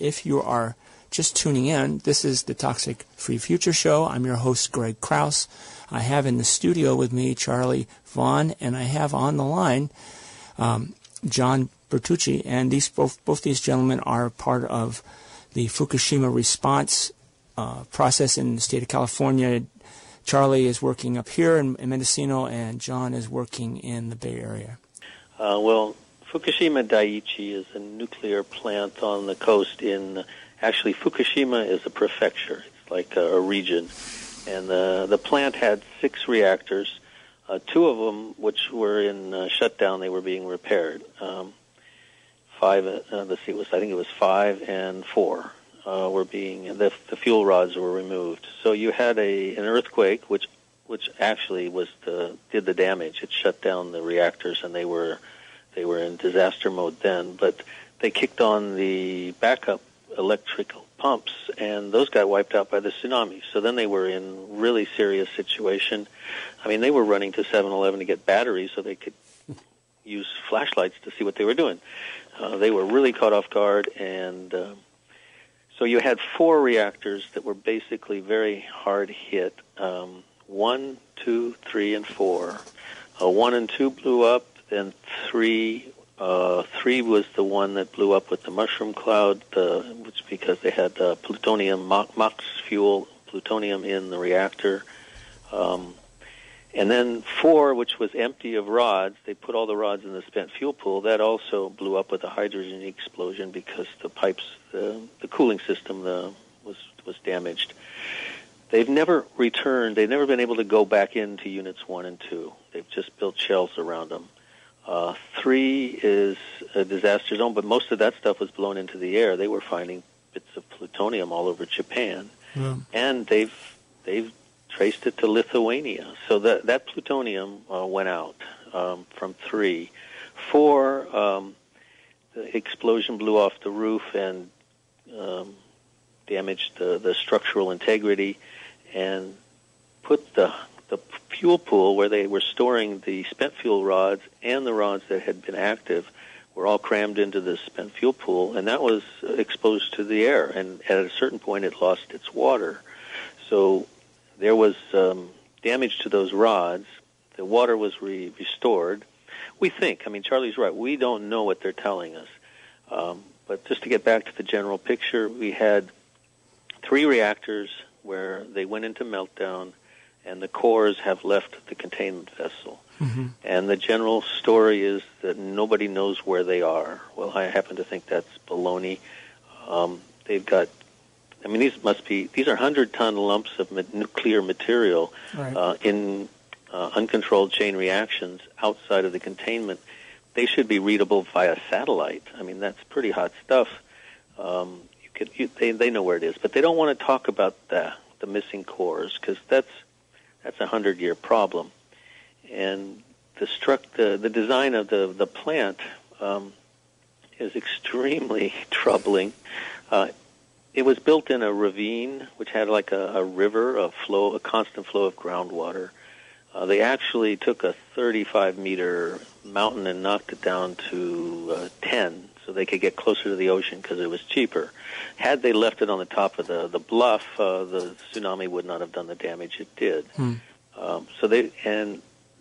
If you are just tuning in, this is the Toxic Free Future Show. I'm your host, Greg Krause. I have in the studio with me Charlie Vaughn, and I have on the line John Bertucci, and both these gentlemen are part of the Fukushima response process in the state of California. Charlie is working up here in Mendocino, and John is working in the Bay Area. Well, Fukushima Daiichi is a nuclear plant on the coast actually, Fukushima is a prefecture. It's like a region. And the plant had 6 reactors. 2 of them, which were in shutdown, they were being repaired. 5, let's see, I think it was 5 and 4 were being, the fuel rods were removed. So you had an earthquake, which actually did the damage. It shut down the reactors, and they were in disaster mode then. But they kicked on the backup electrical pumps, and those got wiped out by the tsunami. So then they were in really serious situation. I mean, they were running to 7-Eleven to get batteries so they could use flashlights to see what they were doing. They were really caught off guard, and so you had 4 reactors that were basically very hard hit. 1, 2, 3, and 4. 1 and 2 blew up, then 3 was the one that blew up with the mushroom cloud, which because they had plutonium, MOX fuel, plutonium in the reactor. And then 4, which was empty of rods, they put all the rods in the spent fuel pool. That also blew up with a hydrogen explosion because the pipes, the cooling system was damaged. They've never returned. They've never been able to go back into units 1 and 2. They've just built shells around them. 3 is a disaster zone, but most of that stuff was blown into the air. They were finding bits of plutonium all over Japan, and they've traced it to Lithuania. So that plutonium went out from 3. 4, the explosion blew off the roof and damaged the structural integrity, and put the fuel pool where they were storing the spent fuel rods and the rods that had been active were all crammed into the spent fuel pool, and that was exposed to the air, and at a certain point it lost its water. So there was damage to those rods. The water was restored. We think, I mean, Charlie's right, we don't know what they're telling us. But just to get back to the general picture, we had 3 reactors where they went into meltdown, and the cores have left the containment vessel. Mm-hmm. And the general story is that nobody knows where they are. Well, I happen to think that's baloney. They've got, I mean, these are 100-ton lumps of nuclear material in uncontrolled chain reactions outside of the containment. They should be readable via satellite. I mean, that's pretty hot stuff. They know where it is, but they don't want to talk about the missing cores, because that's a 100-year problem. And the design of the plant is extremely troubling. It was built in a ravine, which had like a river, a constant flow of groundwater. They actually took a 35-meter mountain and knocked it down to 10, so they could get closer to the ocean because it was cheaper. Had they left it on the top of the bluff, the tsunami would not have done the damage it did. So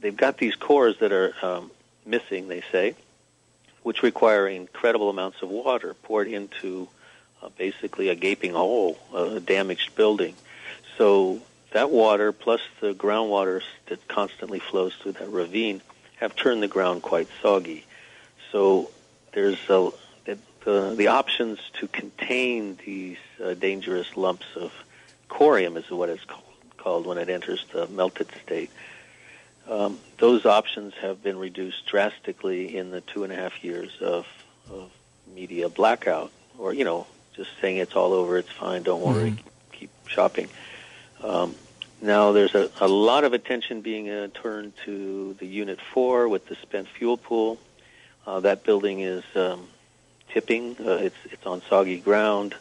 they've got these cores that are missing, they say, which require incredible amounts of water poured into basically a gaping hole, a damaged building. So that water plus the groundwater that constantly flows through that ravine have turned the ground quite soggy. So there's the options to contain these dangerous lumps of corium is what it's called when it enters the melted state. Those options have been reduced drastically in the 2.5 years of media blackout, or, just saying it's all over, it's fine, don't worry, keep shopping. Now there's a lot of attention being turned to the Unit 4 with the spent fuel pool. That building is tipping. It's on soggy ground.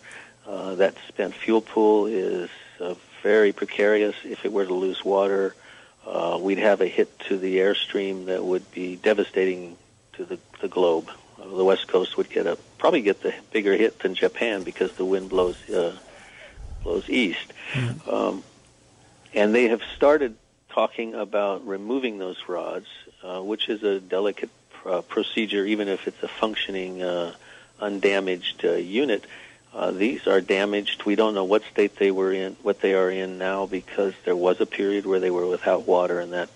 That spent fuel pool is very precarious. If it were to lose water, we'd have a hit to the airstream that would be devastating to the globe. the West Coast would probably get the bigger hit than Japan because the wind blows east. Mm-hmm. And they have started talking about removing those rods, which is a delicate procedure, even if it's a functioning, undamaged unit. These are damaged. We don't know what state they were in, what they are in now, because there was a period where they were without water, and that,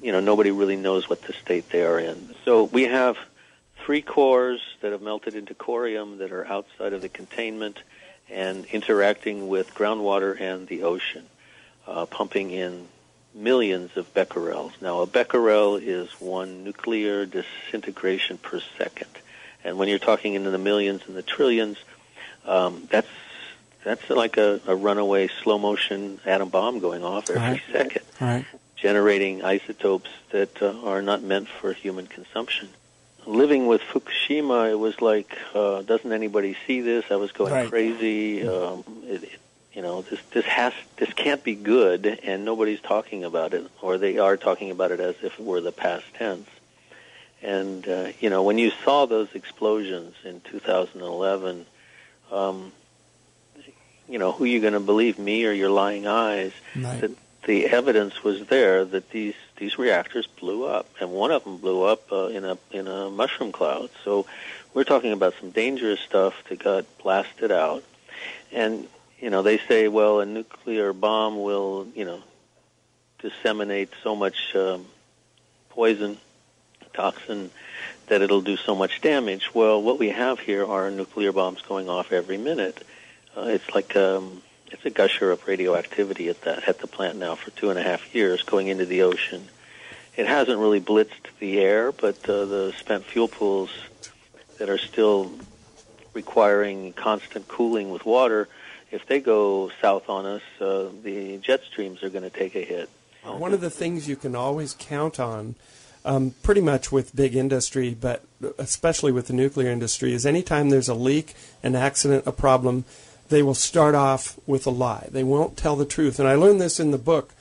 nobody really knows what the state they are in. So we have 3 cores that have melted into corium that are outside of the containment and interacting with groundwater and the ocean, pumping in millions of becquerels. Now, a becquerel is 1 nuclear disintegration per second. And when you're talking into the millions and the trillions, that's like a runaway slow-motion atom bomb going off every second, generating isotopes that are not meant for human consumption. Living with Fukushima, it was like, doesn't anybody see this? I was going crazy. This can't be good, and nobody's talking about it, or they are talking about it as if it were the past tense. And, when you saw those explosions in 2011, who are you going to believe, me or your lying eyes? Right. That the evidence was there that these reactors blew up, and one of them blew up in a mushroom cloud. So we're talking about some dangerous stuff that got blasted out. And, they say, well, a nuclear bomb will, disseminate so much poison, toxin, that it'll do so much damage. Well, what we have here are nuclear bombs going off every minute. It's like it's a gusher of radioactivity at the plant now for 2.5 years going into the ocean. It hasn't really blitzed the air, but the spent fuel pools that are still requiring constant cooling with water, if they go south on us, the jet streams are going to take a hit. One of the things you can always count on, pretty much with big industry, but especially with the nuclear industry, is anytime there's a leak, an accident, a problem, they will start off with a lie. They won't tell the truth. And I learned this in the book,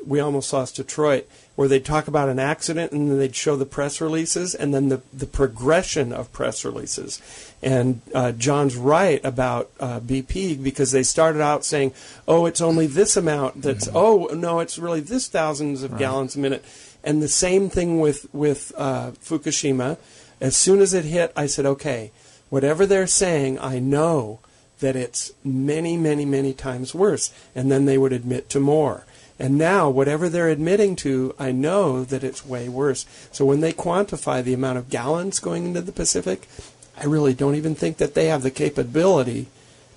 We Almost Lost Detroit, where they'd talk about an accident and then they'd show the press releases and then the progression of press releases. And John's right about BP, because they started out saying, oh, it's only this amount that's, oh, no, it's really this thousands of gallons a minute. And the same thing with Fukushima. As soon as it hit, I said, okay, whatever they're saying, I know that it's many, many, many times worse. And then they would admit to more. And now, whatever they're admitting to, I know that it's way worse. So when they quantify the amount of gallons going into the Pacific, I really don't even think that they have the capability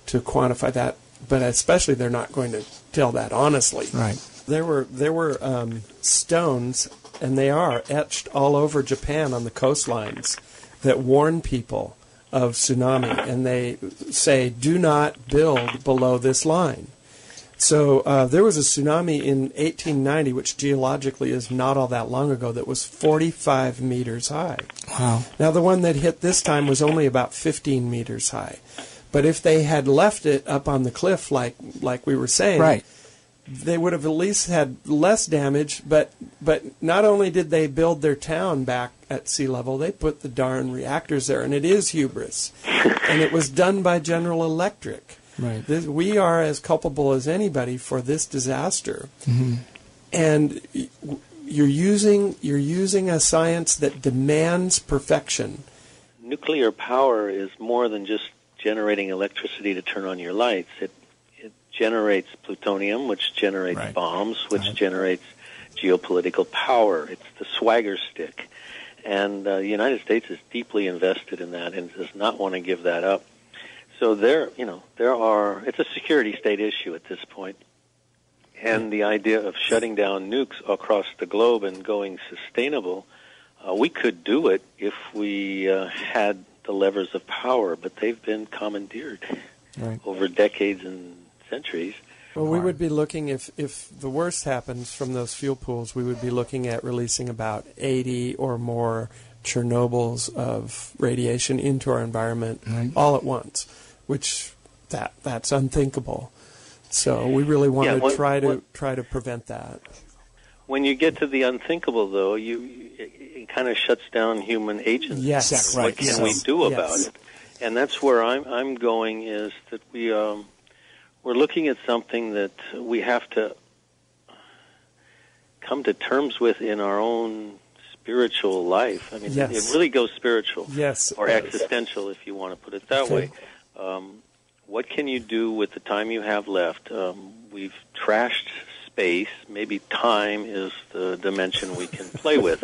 to quantify that. But especially, they're not going to tell that honestly. Right. There were stones, and they are etched all over Japan on the coastlines, that warn people of tsunami, and they say, do not build below this line. So there was a tsunami in 1890, which geologically is not all that long ago, that was 45 meters high. Wow. Now, the one that hit this time was only about 15 meters high. But if they had left it up on the cliff, like we were saying, they would have at least had less damage. But not only did they build their town back at sea level, they put the darn reactors there, and it is hubris. And it was done by General Electric. Right. We are as culpable as anybody for this disaster. Mm-hmm. And you're using a science that demands perfection. Nuclear power is more than just generating electricity to turn on your lights. It generates plutonium, which generates bombs, which generates geopolitical power. It's the swagger stick. And the United States is deeply invested in that and does not want to give that up. So it's a security state issue at this point. And the idea of shutting down nukes across the globe and going sustainable, we could do it if we had the levers of power, but they've been commandeered over decades and centuries. Well, we would be looking, if the worst happens from those fuel pools, we would be looking at releasing about 80 or more Chernobyls of radiation into our environment all at once, which that's unthinkable. So we really want to try to prevent that. When you get to the unthinkable, though, you it kind of shuts down human agency. Yes, exactly. What can we do about it? And that's where I'm going, is that we're looking at something that we have to come to terms with in our own spiritual life. I mean, Yes. it really goes spiritual, Yes, or existential, if you want to put it that way. What can you do with the time you have left? We've trashed space. Maybe time is the dimension we can play with.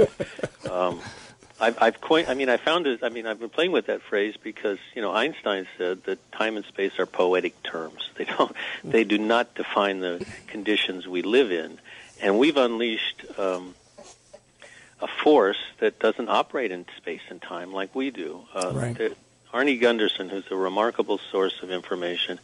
I've been playing with that phrase because, Einstein said that time and space are poetic terms. They do not define the conditions we live in. And we've unleashed a force that doesn't operate in space and time like we do. Right. Arnie Gunderson, who's a remarkable source of information,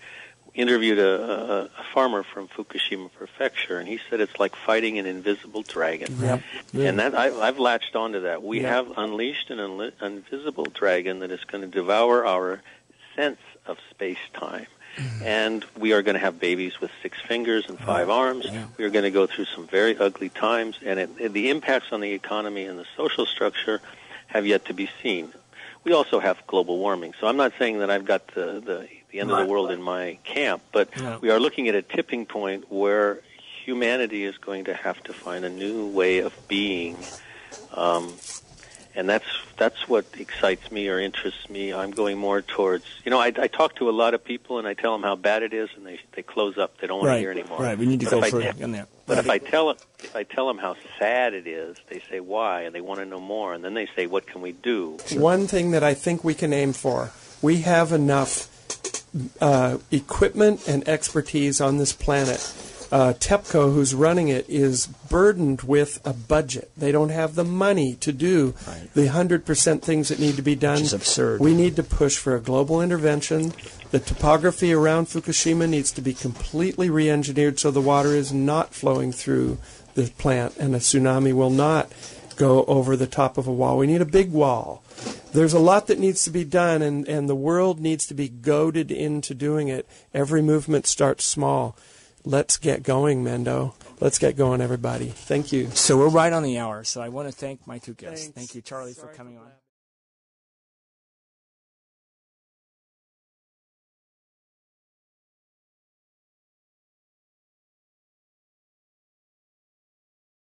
interviewed a farmer from Fukushima Prefecture, and he said it's like fighting an invisible dragon. Yep. And that I've latched onto that. We have unleashed an invisible dragon that is going to devour our sense of space-time. And we are going to have babies with 6 fingers and 5 arms. Yeah. We are going to go through some very ugly times, and the impacts on the economy and the social structure have yet to be seen. We also have global warming, so I'm not saying that I've got the end of the world in my camp, but we are looking at a tipping point where humanity is going to have to find a new way of being. And that's what excites me or interests me. I'm going more towards, I talk to a lot of people and I tell them how bad it is, and they close up. They don't want to hear anymore. Right. We need to go further on that. But if I tell them how sad it is, they say why, and they want to know more, and then they say, what can we do? One thing that I think we can aim for, we have enough equipment and expertise on this planet. TEPCO, who's running it, is burdened with a budget. They don't have the money to do the 100% things that need to be done. Which is absurd. We need to push for a global intervention. The topography around Fukushima needs to be completely re-engineered so the water is not flowing through the plant and a tsunami will not go over the top of a wall. We need a big wall. There's a lot that needs to be done, and the world needs to be goaded into doing it. Every movement starts small. Let's get going, Mendo. Let's get going, everybody. Thank you. So we're right on the hour, so I want to thank my 2 guests. Thanks. Thank you, Charlie, Sorry for coming on.